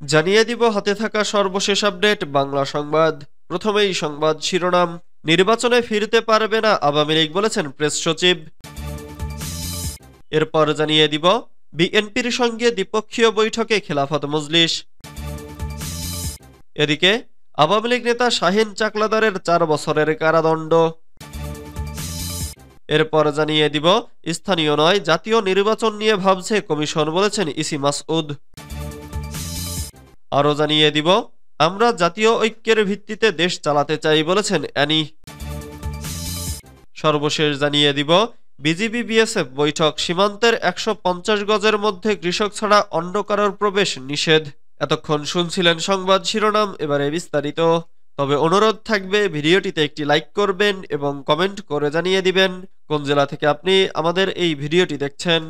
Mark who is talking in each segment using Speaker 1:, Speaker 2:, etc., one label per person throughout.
Speaker 1: জানিয়ে দিব হাতে থাকা সর্বশেষ আপডেট বাংলা সংবাদ। প্রথমেই সংবাদ শিরোনাম। নির্বাচনে ফিরতে পারবে না আওয়ামী লীগ বলেছেন প্রেস সচিব। এরপর জানিয়ে দিব বিএনপির সঙ্গে দ্বিপক্ষীয় বৈঠকে খেলাফত মজলিস। এদিকে আওয়ামী লীগ নেতা শাহীন চাকলাদারের 4 বছরের কারাদণ্ড। এরপর জানিয়ে দিব স্থানীয় নয় জাতীয় নির্বাচন নিয়ে ভাবছে কমিশন বলেছেন ইসি মাসউদ। আরও জানিয়ে দিব আমরা জাতীয় ঐক্যের ভিত্তিতে দেশ চালাতে চাই বলেছেন অ্যানি। সর্বশেষ জানিয়ে দিব বিজিবি বিএসএফ বৈঠক, সীমান্তের 150 গজের মধ্যে কৃষক ছাড়া অন্য কারোর প্রবেশ নিষেধ। এতক্ষণ শুনছিলেন সংবাদ শিরোনাম, এবারে বিস্তারিত। তবে অনুরোধ থাকবে ভিডিওটিতে একটি লাইক করবেন এবং কমেন্ট করে জানিয়ে দিবেন কোন জেলা থেকে আপনি আমাদের এই ভিডিওটি দেখছেন।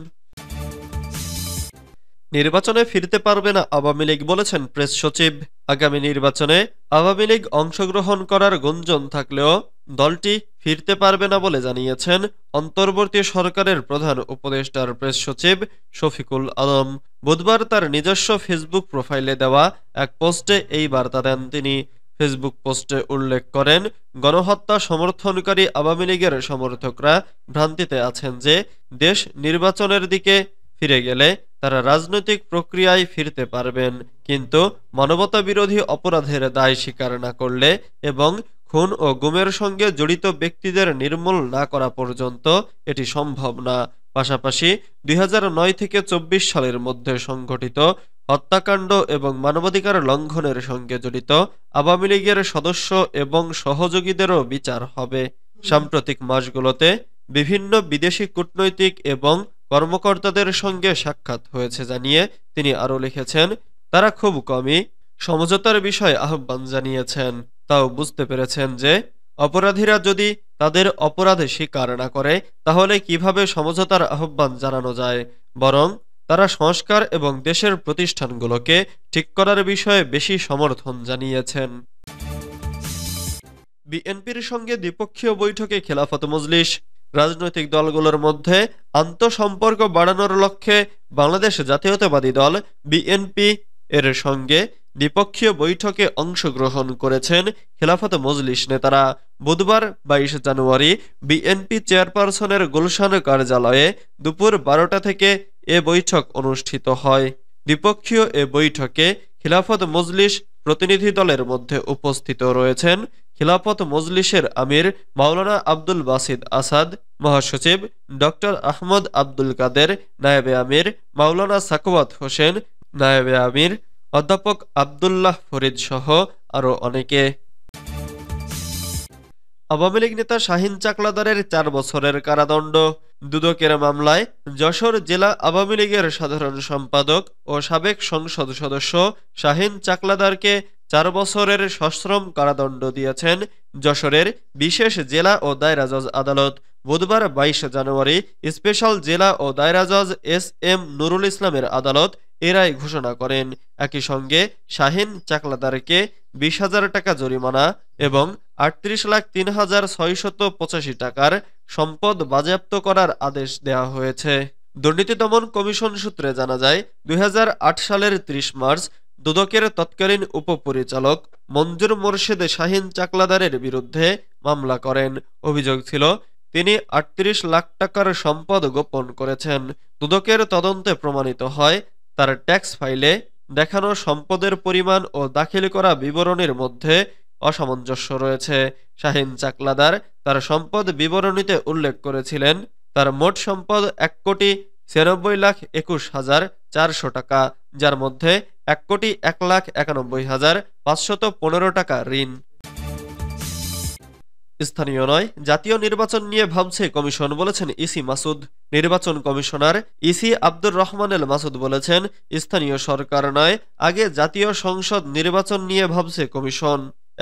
Speaker 1: নির্বাচনে ফিরতে পারবে না আওয়ামী লীগ বলেছেন প্রেস সচিব। আগামী নির্বাচনে আওয়ামী লীগ অংশগ্রহণ করার গুঞ্জন থাকলেও দলটি ফিরতে পারবে না বলে জানিয়েছেন অন্তর্বর্তী সরকারের প্রধান উপদেষ্টার প্রেস সচিব শফিকুল আলম। বুধবার তার নিজস্ব ফেসবুক প্রোফাইলে দেওয়া এক পোস্টে এই বার্তা দেন তিনি। ফেসবুক পোস্টে উল্লেখ করেন, গণহত্যা সমর্থনকারী আওয়ামী লীগের সমর্থকরা ভ্রান্তিতে আছেন যে দেশ নির্বাচনের দিকে ফিরে গেলে তারা রাজনৈতিক প্রক্রিয়ায় ফিরতে পারবেন, কিন্তু মানবতা বিরোধী অপরাধের দায় স্বীকার না করলে এবং খুন ও গুমের সঙ্গে জড়িত ব্যক্তিদের নির্মূল না করা পর্যন্ত এটি সম্ভব না। পাশাপাশি 2009 থেকে 24 সালের মধ্যে সংঘটিত হত্যাকাণ্ড এবং মানবাধিকার লঙ্ঘনের সঙ্গে জড়িত আওয়ামী লীগের সদস্য এবং সহযোগীদেরও বিচার হবে। সাম্প্রতিক মাসগুলোতে বিভিন্ন বিদেশি কূটনৈতিক এবং কর্মকর্তাদের সঙ্গে সাক্ষাৎ হয়েছে জানিয়ে তিনি আরও লিখেছেন, তারা খুব কমই সমঝোতার বিষয়ে আহ্বান জানিয়েছেন। তাও বুঝতে পেরেছেন যে অপরাধীরা যদি তাদের অপরাধ স্বীকার না করে তাহলে কিভাবে সমঝোতার আহ্বান জানানো যায়, বরং তারা সংস্কার এবং দেশের প্রতিষ্ঠানগুলোকে ঠিক করার বিষয়ে বেশি সমর্থন জানিয়েছেন। বিএনপির সঙ্গে দ্বিপক্ষীয় বৈঠকে খেলাফত মজলিস। রাজনৈতিক দলগুলোর মধ্যে আন্তঃসম্পর্ক বাড়ানোর লক্ষ্যে বাংলাদেশ জাতীয়তাবাদী দল বিএনপি এর সঙ্গে দ্বিপক্ষীয় বৈঠকে অংশগ্রহণ করেছেন খেলাফত মজলিস নেতারা। বুধবার 22 জানুয়ারি বিএনপি চেয়ারপারসনের গুলশান কার্যালয়ে দুপুর 12টা থেকে এ বৈঠক অনুষ্ঠিত হয়। দ্বিপক্ষীয় এ বৈঠকে খিলাফত মজলিস প্রতিনিধি দলের মধ্যে উপস্থিত রয়েছেন খিলাফত মজলিসের আমির মাওলানা আব্দুল বাসিদ আসাদ, মহাসচিব ডক্টর আহমদ আব্দুল কাদের, নায়েবে আমির মাওলানা সাকওয়াত হোসেন, নায়েবে আমির অধ্যাপক আবদুল্লাহ ফরিদ সহ আরও অনেকে। আওয়ামী লীগ নেতা শাহীন চাকলাদারের 4 বছরের কারাদণ্ড। দুদকের মামলায় যশোর জেলা আওয়ামী লীগের সাধারণ সম্পাদক ও সাবেক সংসদ সদস্য শাহীন চাকলাদারকে 4 বছরের সশ্রম কারাদণ্ড দিয়েছেন যশোরের বিশেষ জেলা ও দায়রা জজ আদালত। বুধবার 22 জানুয়ারি স্পেশাল জেলা ও দায়রা জজ এস.এম. নুরুল ইসলামের আদালত এ রায় ঘোষণা করেন। একই সঙ্গে শাহীন চাকলাদারকে 20,000 টাকা জরিমানা এবং 38,03,685 টাকার সম্পদ বাজেয়াপ্ত করার আদেশ দেওয়া হয়েছে। দুর্নীতি দমন কমিশন সূত্রে জানা যায়, 2008 সালের 30 মার্চ দুদকের তৎকালীন উপপরিচালক মঞ্জুর মোরশেদ শাহীন চাকলাদারের বিরুদ্ধে মামলা করেন। অভিযোগ ছিল তিনি 38 লাখ টাকার সম্পদ গোপন করেছেন। দুদকের তদন্তে প্রমাণিত হয় তার ট্যাক্স ফাইলে দেখানো সম্পদের পরিমাণ ও দাখিল করা বিবরণীর মধ্যে অসামঞ্জস্য রয়েছে। শাহীন চাকলাদার তার সম্পদ বিবরণীতে উল্লেখ করেছিলেন তার মোট সম্পদ 1,96,21,400 টাকা, যার মধ্যে 1,01,91,515 টাকা ঋণ। স্থানীয় নয় জাতীয় নির্বাচন নিয়ে ভাবছে কমিশন বলেছেন ইসি মাসুদ। নির্বাচন কমিশনার ইসি আব্দুর রহমান এল মাসুদ বলেছেন, স্থানীয় সরকার নয়, আগে জাতীয় সংসদ নির্বাচন নিয়ে ভাবছে কমিশন।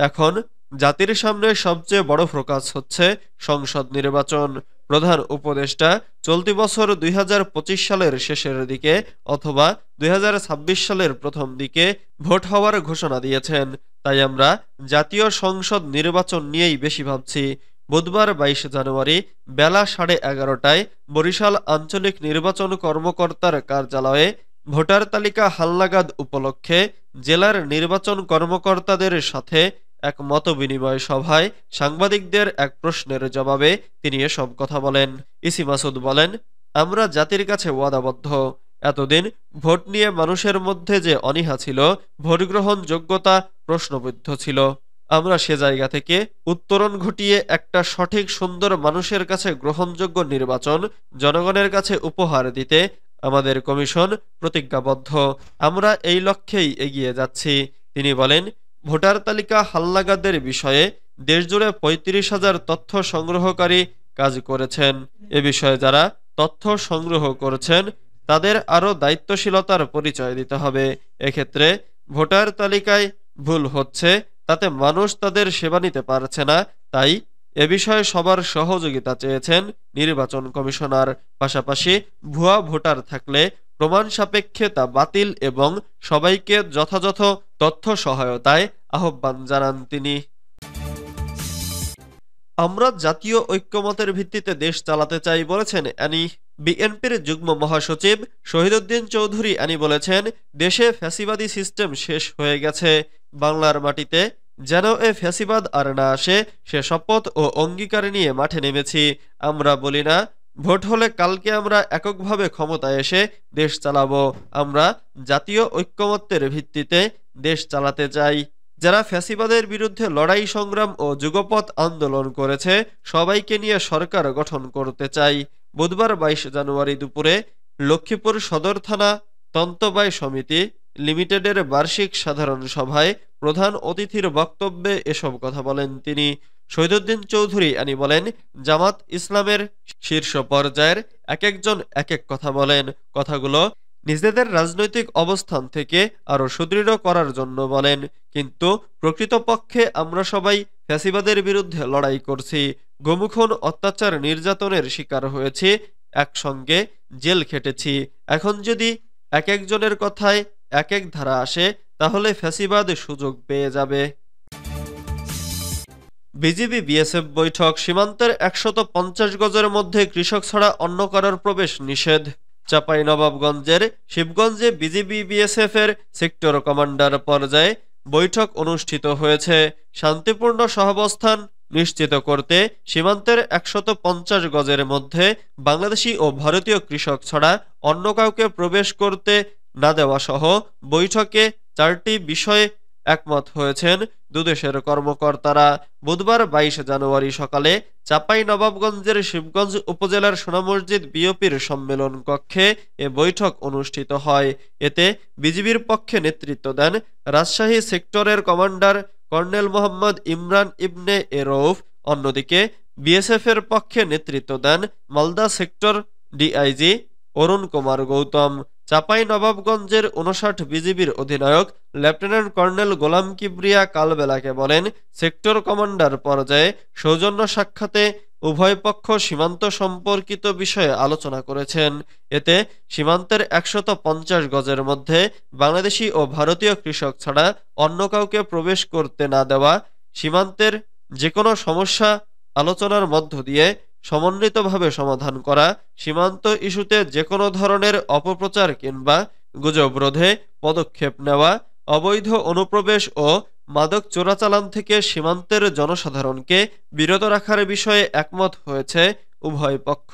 Speaker 1: এখন জাতির সামনে সবচেয়ে বড় ফোকাস হচ্ছে সংসদ নির্বাচন। প্রধান উপদেষ্টা চলতি বছর 2025 সালের শেষের দিকে অথবা 2026 সালের প্রথম দিকে ভোট হওয়ার ঘোষণা দিয়েছেন। তাই আমরা জাতীয় সংসদ নির্বাচন নিয়েই বেশি ভাবছি। বুধবার 22 জানুয়ারি বেলা 11:30টায় বরিশাল আঞ্চলিক নির্বাচন কর্মকর্তার কার্যালয়ে ভোটার তালিকা হালনাগাদ উপলক্ষে জেলার নির্বাচন কর্মকর্তাদের সাথে এক মতবিনিময় সভায় সাংবাদিকদের এক প্রশ্নের জবাবে তিনি এসব কথা বলেন। ইসি মাসুদ বলেন, আমরা জাতির কাছে ওয়াদাবদ্ধ। এতদিন ভোট নিয়ে মানুষের মধ্যে যে অনীহা ছিল, ভোট গ্রহণ যোগ্যতা প্রশ্নবিদ্ধ ছিল, আমরা সে জায়গা থেকে উত্তরণ ঘটিয়ে একটা সঠিক সুন্দর মানুষের কাছে গ্রহণযোগ্য নির্বাচন জনগণের কাছে উপহার দিতে আমাদের কমিশন প্রতিজ্ঞাবদ্ধ। আমরা এই লক্ষ্যেই এগিয়ে যাচ্ছি। তিনি বলেন, ভোটার তালিকা হালনাগাদের বিষয়ে দেশজুড়ে ৩৫,০০০ তথ্য সংগ্রহকারী কাজ করেছেন। এ বিষয়ে যারা তথ্য সংগ্রহ করেছেন তাদের আরও দায়িত্বশীলতার পরিচয় দিতে হবে। এক্ষেত্রে ভোটার তালিকায় ভুল হচ্ছে, তাতে মানুষ তাদের সেবা নিতে পারছে না। তাই এ বিষয়ে সবার সহযোগিতা চেয়েছেন নির্বাচন কমিশনার। পাশাপাশি ভুয়া ভোটার থাকলে প্রমাণ সাপেক্ষে তা বাতিল এবং সবাইকে যথাযথ তথ্য সহায়তায় আহ্বান জানান তিনি। আমরা জাতীয় ঐক্যমতের ভিত্তিতে দেশ চালাতে চাই বলেছেন অ্যানি। বিএনপির যুগ্ম মহাসচিব শহীদউদ্দিন চৌধুরী অ্যানি বলেছেন, দেশে ফ্যাসিবাদী সিস্টেম শেষ হয়ে গেছে। বাংলার মাটিতে যেন এ ফ্যাসিবাদ আর না আসে সে শপথ ও অঙ্গীকার নিয়ে মাঠে নেমেছি। আমরা বলি না ভোট হলে কালকে আমরা এককভাবে ক্ষমতায় এসে দেশ চালাবো। আমরা জাতীয় ঐক্যমত্যের ভিত্তিতে দেশ চালাতে চাই। যারা ফ্যাসিবাদের বিরুদ্ধে লড়াই সংগ্রাম ও যুগপৎ আন্দোলন করেছে সবাইকে নিয়ে সরকার গঠন করতে চাই। বুধবার ২২ জানুয়ারি দুপুরে লক্ষ্মীপুর সদর থানা তন্তবায় সমিতি লিমিটেডের বার্ষিক সাধারণ সভায় প্রধান অতিথির বক্তব্যে এসব কথা বলেন তিনি। শহীদউদ্দিন চৌধুরী অ্যানি বলেন, জামাত ইসলামের শীর্ষ পর্যায়ের এক একজন এক এক কথা বলেন। কথাগুলো নিজেদের রাজনৈতিক অবস্থান থেকে আরো সুদৃঢ় করার জন্য বলেন, কিন্তু প্রকৃতপক্ষে আমরা সবাই ফ্যাসিবাদের বিরুদ্ধে লড়াই করছি। গোমুখন অত্যাচার নির্যাতনের শিকার হয়েছি, একসঙ্গে জেল খেটেছি। এখন যদি এক একজনের কথায় এক এক ধারা আসে তাহলে ফ্যাসিবাদ সুযোগ পেয়ে যাবে। বিজিবি বিএসএফ বৈঠক, সীমান্তের ১৫০ গজের মধ্যে কৃষক ছাড়া অন্য কারোর প্রবেশ নিষেধ। চাঁপাইনবাবগঞ্জের শিবগঞ্জে বিজিবি বিএসএফ এর সেক্টর কমান্ডার পর্যায়ে বৈঠক অনুষ্ঠিত হয়েছে। শান্তিপূর্ণ সহাবস্থান নিশ্চিত করতে সীমান্তের ১৫০ গজের মধ্যে বাংলাদেশি ও ভারতীয় কৃষক ছাড়া অন্য কাউকে প্রবেশ করতে না দেওয়া সহ বৈঠকে ৪টি বিষয়ে একমত হয়েছেন দুদেশের কর্মকর্তারা। বুধবার ২২ জানুয়ারি সকালে চাঁপাইনবাবগঞ্জের শিবগঞ্জ উপজেলার সোনামসজিদ বিওপির সম্মেলন কক্ষে এ বৈঠক অনুষ্ঠিত হয়। এতে বিজিবির পক্ষে নেতৃত্ব দেন রাজশাহী সেক্টরের কমান্ডার কর্নেল মোহাম্মদ ইমরান ইবনে এ রউফ। অন্যদিকে বিএসএফ এর পক্ষে নেতৃত্ব দেন মালদা সেক্টর ডিআইজি অরুণ কুমার গৌতম। চাঁপাইনবাবগঞ্জের ৫৯ বিজিবির অধিনায়ক লেফটেন্যান্ট কর্নেল গোলাম কিবরিয়া কালবেলাকে বলেন, সেক্টর কমান্ডার পর্যায়ে সৌজন্য সাক্ষাতে উভয় পক্ষ সীমান্ত সম্পর্কিত বিষয়ে আলোচনা করেছেন। এতে সীমান্তের ১৫০ গজের মধ্যে বাংলাদেশি ও ভারতীয় কৃষক ছাড়া অন্য কাউকে প্রবেশ করতে না দেওয়া, সীমান্তের যে কোনো সমস্যা আলোচনার মধ্য দিয়ে সমন্বিতভাবে সমাধান করা, সীমান্ত ইস্যুতে যে কোনো ধরনের অপপ্রচার কিংবা গুজব রোধে পদক্ষেপ নেওয়া, অবৈধ অনুপ্রবেশ ও মাদক চোরাচালান থেকে সীমান্তের জনসাধারণকে বিরত রাখার বিষয়ে একমত হয়েছে উভয় পক্ষ।